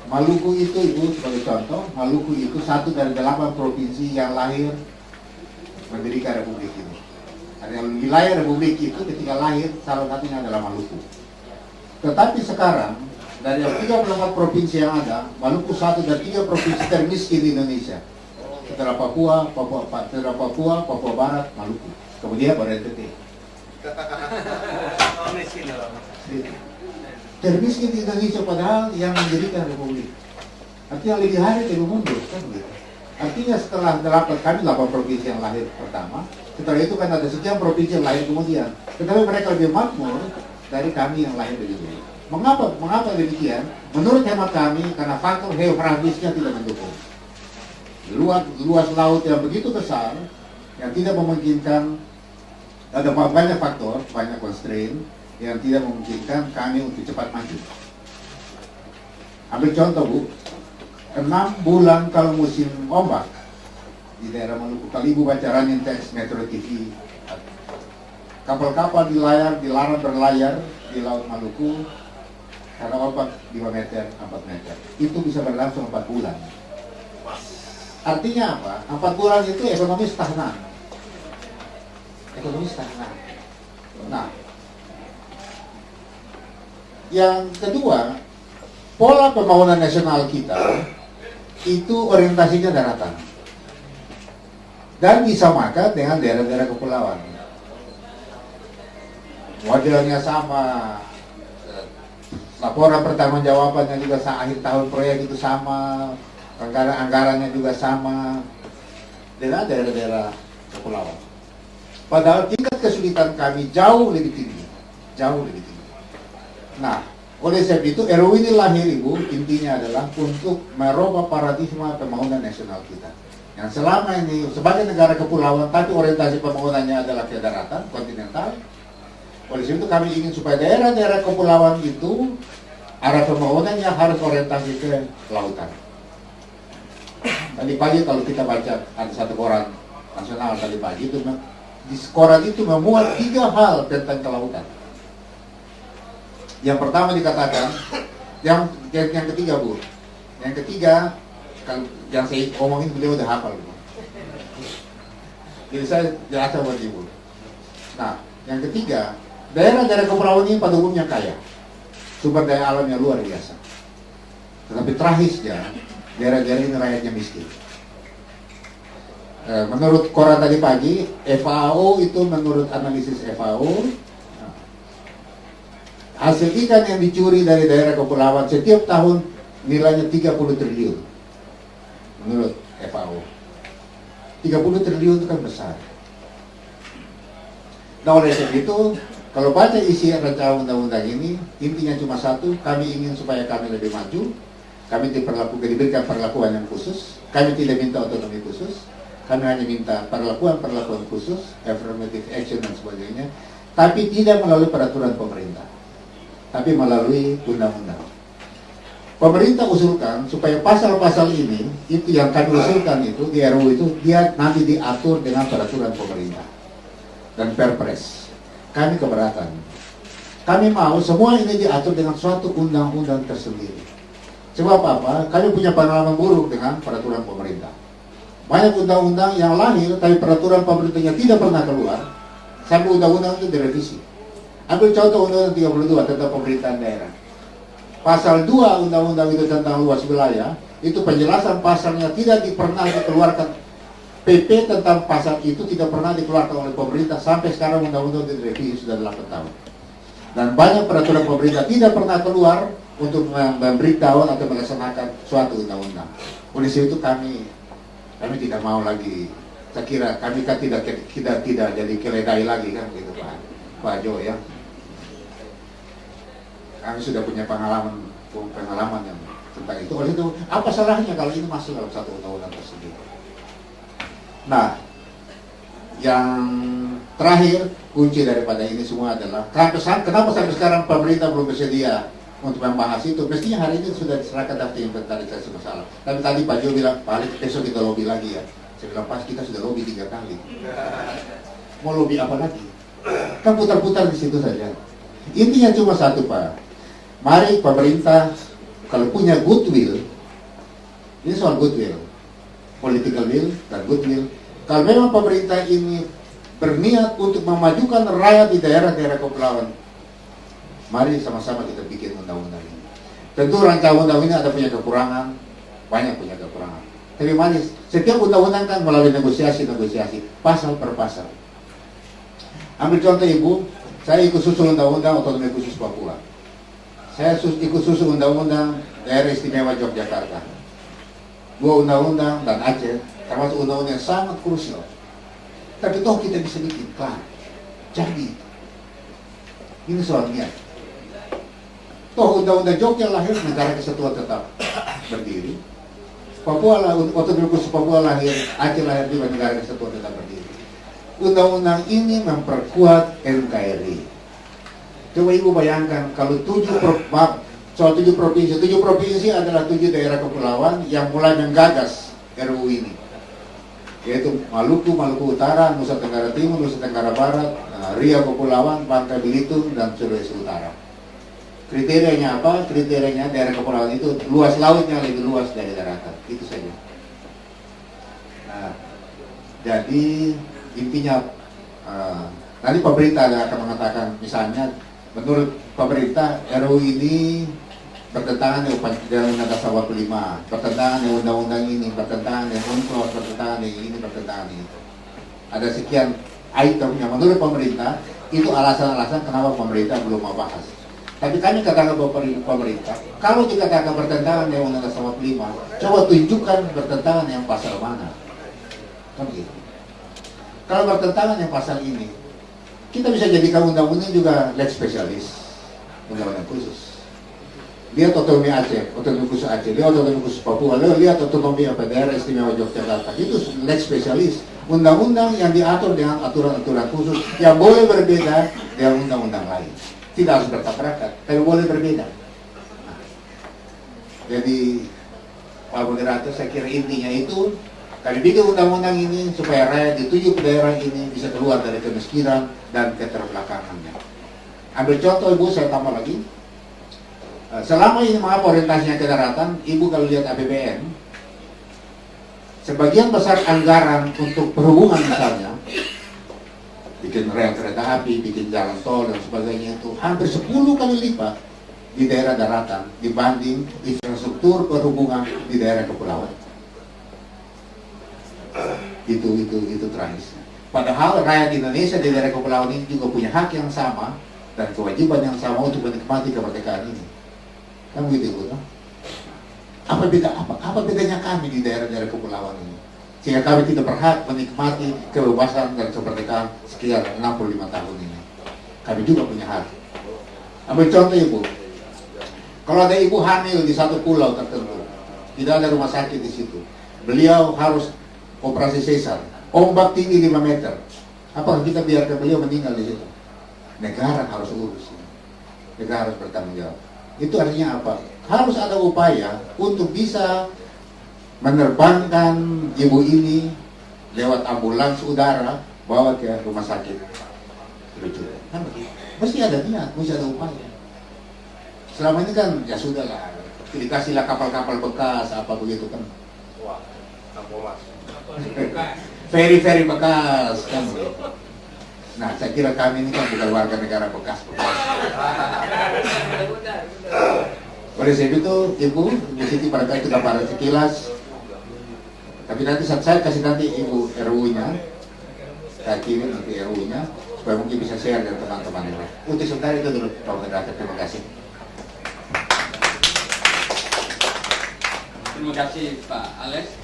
Maluku itu Ibu sebagai contoh, Maluku itu satu dari 8 provinsi yang lahir mendirikan republik ini. Ada wilayah republik itu ketika lahir salah satunya adalah Maluku. Tetapi sekarang dari 34 provinsi yang ada, Maluku satu dari 3 provinsi termiskin di Indonesia. Setelah Papua, Papua Barat, Maluku. Kemudian baru NTT. Termiskin di Indonesia padahal yang mendirikan republik. Artinya lebih hari lebih mundur kan begitu. Artinya setelah kami 8 provinsi yang lahir pertama, setelah itu kan ada sekian provinsi yang lahir kemudian. Tetapi mereka lebih makmur dari kami yang lahir lebih dulu. Mengapa demikian? Menurut hemat kami karena faktor geografisnya tidak mendukung. Luas laut yang begitu besar yang tidak memungkinkan, ada banyak faktor, banyak constraint yang tidak memungkinkan kami untuk cepat maju. Ambil contoh Bu, 6 bulan kalau musim ombak di daerah Maluku, kalau Ibu baca running text Metro TV, kapal-kapal dilarang berlayar di Laut Maluku karena ombak 5 meter, 4 meter. Itu bisa berlangsung 4 bulan. Artinya apa? 4 bulan itu ekonomi stagnan. Nah, yang kedua, pola pembangunan nasional kita itu orientasinya daratan dan disamakan dengan daerah-daerah kepulauan. Modelnya sama, laporan pertanggungjawabannya juga akhir tahun proyek itu sama, anggarannya juga sama dengan daerah-daerah kepulauan. Padahal tingkat kesulitan kami jauh lebih tinggi. Nah, oleh sebab itu RUU ini lahir Ibu, intinya adalah untuk merubah paradigma pembangunan nasional kita. Yang selama ini sebagai negara kepulauan, tapi orientasi pembangunannya adalah ke daratan, kontinental. Oleh sebab itu kami ingin supaya daerah-daerah kepulauan itu arah pembangunannya harus orientasi ke lautan. Tadi pagi kalau kita baca ada satu koran nasional tadi pagi itu, di koran itu memuat 3 hal tentang kelautan. Yang pertama dikatakan, yang ketiga Bu, yang ketiga yang saya omongin beliau udah hafal Bu. Jadi saya jelaskan buat Ibu. Nah, yang ketiga, daerah-daerah kepulauan ini pada umumnya kaya, sumber daya alamnya luar biasa. Tetapi tragisnya daerah-daerah ini rakyatnya miskin. Menurut koran tadi pagi, FAO itu menurut analisis FAO, hasil ikan yang dicuri dari daerah kepulauan setiap tahun nilainya 30 triliun. Menurut FAO. 30 triliun itu kan besar. Nah oleh sebab itu, kalau baca isi rancangan undang-undang ini, intinya cuma satu, kami ingin supaya kami lebih maju, kami diberikan perlakuan yang khusus, kami tidak minta otonomi khusus, kami hanya minta perlakuan khusus, affirmative action dan sebagainya, tapi tidak melalui peraturan pemerintah, tapi melalui undang-undang. Pemerintah usulkan supaya pasal-pasal ini, itu yang kami usulkan itu, di RUU itu, dia nanti diatur dengan peraturan pemerintah dan perpres. Kami keberatan. Kami mau semua ini diatur dengan suatu undang-undang tersendiri. Sebab apa? Kami punya pengalaman buruk dengan peraturan pemerintah. Banyak undang-undang yang lahir, tapi peraturan pemerintahnya tidak pernah keluar, sampai undang-undang itu direvisi. Ambil contoh Undang-Undang 32 tentang pemerintahan daerah. Pasal 2 undang-undang itu tentang luas wilayah, itu penjelasan pasalnya tidak pernah dikeluarkan. PP tentang pasal itu tidak pernah dikeluarkan oleh pemerintah, sampai sekarang undang-undang direvisi sudah 8 tahun. Dan banyak peraturan pemerintah tidak pernah keluar untuk memberitahu atau melaksanakan suatu undang-undang. Oleh sebab itu kami tidak mau lagi. Saya kira kami kan tidak jadi keledai lagi kan gitu Pak Jo ya. Kami sudah punya pengalaman yang tentang itu. Oleh itu apa salahnya kalau ini masuk dalam satu undang-undang tersebut? Nah, yang terakhir kunci daripada ini semua adalah kenapa sampai sekarang pemerintah belum bersedia untuk membahas itu. Mestinya hari ini sudah diserahkan daftar inventarisasi masalah. Tapi tadi Pak Jo bilang, Pak Alex besok kita lobby lagi ya. Saya bilang, pas kita sudah lobby 3 kali. Mau lobby apa lagi? Kan putar-putar di situ saja. Intinya cuma satu Pak. Mari pemerintah kalau punya goodwill, ini soal goodwill, political will dan goodwill. Kalau memang pemerintah ini berniat untuk memajukan rakyat di daerah-daerah kepulauan, mari sama-sama kita bikin undang-undang ini. Tentu rancangan undang ini ada punya kekurangan, banyak punya kekurangan. Tapi mari, setiap undang-undang kan melalui negosiasi, pasal per pasal. Ambil contoh Ibu, saya ikut susul undang-undang otonomi khusus Papua. Saya ikut susul undang-undang daerah istimewa Yogyakarta. Dua undang-undang dan Aceh, termasuk undang-undang yang sangat krusial. Tapi toh kita bisa bikin, kelar. Jadi, ini soal niat. Toh undang-undang Jogja lahir, negara kesatuan tetap berdiri. Papua lah, otonomi khusus Papua lahir, Aceh lahir juga, negara kesatuan tetap berdiri. Undang-undang ini memperkuat NKRI. Coba Ibu bayangkan, kalau 7 provinsi adalah 7 daerah kepulauan yang mulai menggagas RUU ini, yaitu Maluku, Maluku Utara, Nusa Tenggara Timur, Nusa Tenggara Barat, Riau Kepulauan, Bangka Belitung, dan Sulawesi Utara. Kriterianya apa? Kriterianya daerah kepulauan itu luas lautnya lebih luas dari daratan, itu saja. Nah, jadi intinya nanti pemerintah akan mengatakan, misalnya menurut pemerintah RUU ini bertentangan dengan Undang-Undang Dasar 45, bertentangan dengan undang-undang ini, bertentangan dengan UNCLOS, bertentangan dengan ini, bertentangan dengan itu. Ada sekian item yang menurut pemerintah itu alasan-alasan kenapa pemerintah belum mau bahas. Tapi kami katakan bahwa pemerintah, kalau dikatakan bertentangan dengan Undang-Undang Dasar 45, coba tunjukkan bertentangan yang pasal mana. Kan gitu. Kalau bertentangan yang pasal ini, kita bisa jadikan undang-undang juga leg spesialis, undang-undang khusus. Lihat otonomi Aceh, otonomi khusus Aceh, lihat otonomi khusus Papua, lihat otonomi daerah istimewa Yogyakarta. Itu leg spesialis, undang-undang yang diatur dengan aturan-aturan khusus yang boleh berbeda dengan undang-undang lain. Tidak harus bertabrakan, tapi boleh berbeda. Jadi Pak Moderator, saya kira intinya itu kami bikin undang-undang ini supaya rakyat di 7 daerah ini bisa keluar dari kemiskinan dan keterbelakangannya. Ambil contoh Ibu, saya tambah lagi. Selama ini maaf orientasinya ke daratan, Ibu kalau lihat APBN, sebagian besar anggaran untuk perhubungan misalnya, bikin rel kereta api, bikin jalan tol dan sebagainya, itu hampir 10 kali lipat di daerah daratan dibanding infrastruktur perhubungan di daerah kepulauan. Itu tragis. Padahal rakyat Indonesia di daerah kepulauan ini juga punya hak yang sama dan kewajiban yang sama untuk menikmati kemerdekaan ini. Kan begitu Ibu, no? Apa bedanya kami di daerah-daerah kepulauan ini sehingga kami tidak berhak menikmati kebebasan dan kemerdekaan sekian 65 tahun ini? Kami juga punya hak. Ambil contoh Ibu, kalau ada ibu hamil di satu pulau tertentu, tidak ada rumah sakit di situ, beliau harus operasi sesar, ombak tinggi 5 meter, apa kita biarkan beliau meninggal di situ? Negara harus urus, negara harus bertanggung jawab. Itu artinya apa? Harus ada upaya untuk bisa menerbangkan ibu ini lewat ambulans udara, bawa ke rumah sakit rujukan. Kan begitu. Mesti ada niat, mesti ada upaya. Selama ini kan ya sudahlah, dikasihlah kapal-kapal bekas apa begitu kan. Wah, ambulas. Ferry bekas kan begitu. Nah, saya kira kami ini kan bukan warga negara bekas. Oleh sebab itu, Ibu, di sini barangkali itu gambaran sekilas. Tapi nanti saya kasih nanti Ibu RU-nya, kaki nanti RU-nya, supaya mungkin bisa share dengan teman-teman. Untuk sebentar itu dulu, Pak Moderator. Terima kasih. Terima kasih Pak Alex.